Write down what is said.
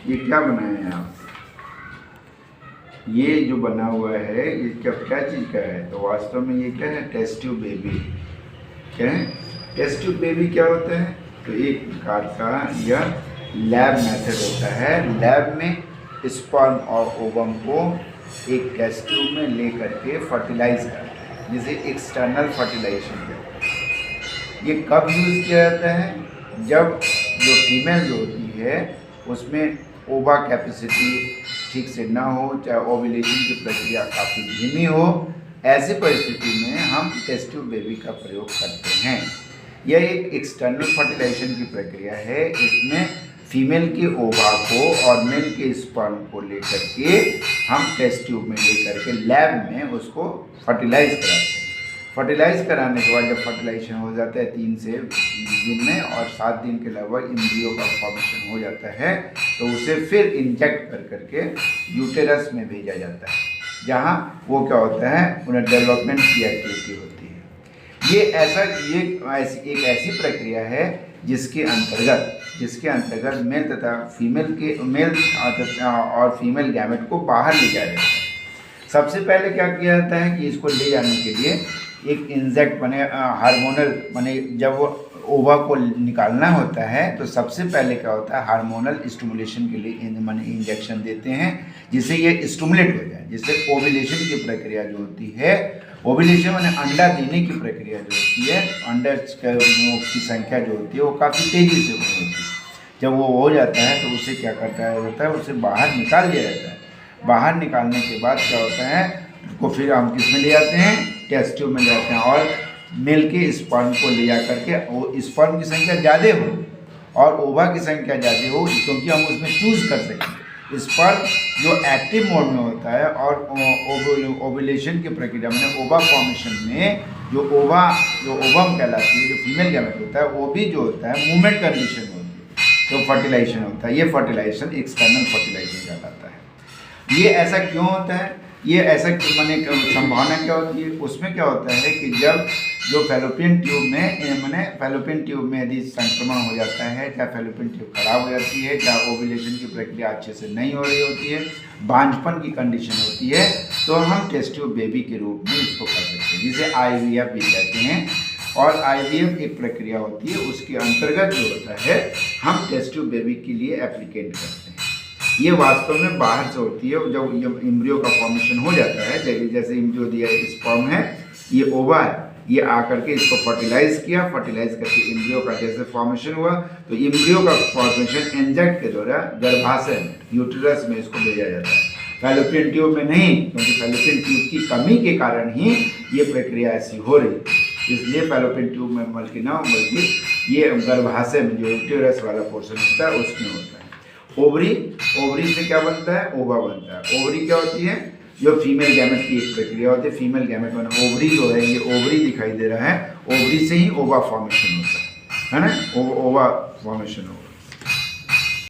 ये क्या बनाए हैं आप? ये जो बना हुआ है ये क्या चीज़ का है? तो वास्तव में ये क्या है? Test tube baby. क्या है टेस्ट ट्यूब बेबी? क्या होता है? तो एक प्रकार का यह लैब मेथड होता है। लैब में स्पर्म और ओवम को एक टेस्ट ट्यूब में ले करके फर्टिलाइज करते हैं, जिसे एक्सटर्नल फर्टिलाइजेशन कहते हैं। ये कब यूज़ किया जाता है? जब जो फीमेल जो होती है उसमें ओवा कैपेसिटी ठीक से ना हो, चाहे ओव्यूलेशन की प्रक्रिया काफ़ी धीमी हो, ऐसी परिस्थिति में हम टेस्ट ट्यूब बेबी का प्रयोग करते हैं। यह एक एक्सटर्नल फर्टिलाइजेशन की प्रक्रिया है। इसमें फीमेल के ओवा को और मेल के स्पर्म को लेकर के हम टेस्ट ट्यूब में लेकर के लैब में उसको फर्टिलाइज कराते हैं। फर्टिलाइज कराने के बाद जब फर्टिलाइजेशन हो जाता है 3 से दिन में और 7 दिन के लगभग एम्ब्रियो का फॉर्मेशन हो जाता है, तो उसे फिर इंजेक्ट कर करके यूटेरस में भेजा जाता है, जहाँ वो क्या होता है, उन्हें डेवलपमेंट की एक्टिविटी होती है। ये एक ऐसी प्रक्रिया है जिसके अंतर्गत मेल तथा मेल और फीमेल गैमेट को बाहर ले जाया जाता है। सबसे पहले क्या किया जाता है कि इसको ले जाने के लिए एक इंजेक्ट हार्मोनल जब वो ओवा को निकालना होता है तो सबसे पहले क्या होता है, हार्मोनल स्टिमुलेशन के लिए इंजेक्शन देते हैं, जिससे ये स्टिमुलेट हो जाए, जिससे ओव्यूलेशन की प्रक्रिया जो होती है, ओव्यूलेशन माने अंडा देने की प्रक्रिया जो होती है, अंडा की संख्या जो होती है वो काफ़ी तेज़ी से होती है। जब वो हो जाता है तो उसे क्या करता है, उसे बाहर निकाल दिया जाता है। बाहर निकालने के बाद क्या होता है, उसको फिर हम किस में ले जाते हैं, टेस्ट ट्यूब में ले जाते हैं, और मेल के स्पर्म को ले जा करके, वो स्पर्म की संख्या ज़्यादा हो और ओवा की संख्या ज़्यादा हो, क्योंकि हम उसमें चूज़ कर सकें। स्पर्म जो एक्टिव मोड में होता है और ओव्यूलेशन की प्रक्रिया में ओवा फॉर्मेशन में जो ओवम कहलाती है, जो फीमेल गैमेट होता है, वो भी जो होता है मूवमेंट कंडीशन होती है, तो फर्टिलाइजेशन होता है। ये फर्टिलाइजेशन एक्सटर्नल फर्टिलाइजेशन कहलाता है। ये ऐसा क्यों होता है? ये ऐसा संभावना क्या होती है? उसमें क्या होता है कि जब जो फैलोपियन ट्यूब में यदि संक्रमण हो जाता है, चाहे फैलोपियन ट्यूब खराब हो जाती है, चाहे ओव्यूलेशन की प्रक्रिया अच्छे से नहीं हो रही होती है, बांझपन की कंडीशन होती है, तो हम टेस्ट ट्यूब बेबी के रूप में इसको कर सकते हैं, जिसे IVF भी कहते हैं। और IVF एक प्रक्रिया होती है, उसके अंतर्गत जो होता है हम टेस्ट ट्यूब बेबी के लिए एप्लीकेट करते हैं। ये वास्तव में बाहर से होती है। जब एम्ब्रियो का फॉर्मेशन हो जाता है, जैसे एम्ब्रियो दिया स्पर्म है, ये ओवा है, ये आकर के इसको फर्टिलाइज करके एम्ब्रियो का जैसे फॉर्मेशन हुआ, तो एम्ब्रियो का फॉर्मेशन इंजेक्ट के द्वारा गर्भाशय में, यूटेरस में इसको भेजा जाता है, फैलोपियन ट्यूब में नहीं, क्योंकि फैलोपियन ट्यूब की कमी के कारण ही ये प्रक्रिया ऐसी हो रही है। इसलिए फैलोपियन ट्यूब में बल्कि ये गर्भाशय में जो यूटेरस वाला पोर्शन होता है उसमें होता है। ओवरी से क्या बनता है? ओवा बनता है। ओवरी क्या होती है? जो फीमेल गैमेट की एक प्रक्रिया होती है। फीमेल गैमेट में ओवरी जो है, ये ओवरी दिखाई दे रहा है, ओवरी से ही ओवा फॉर्मेशन होता है ना, ओवा फॉर्मेशन होगा।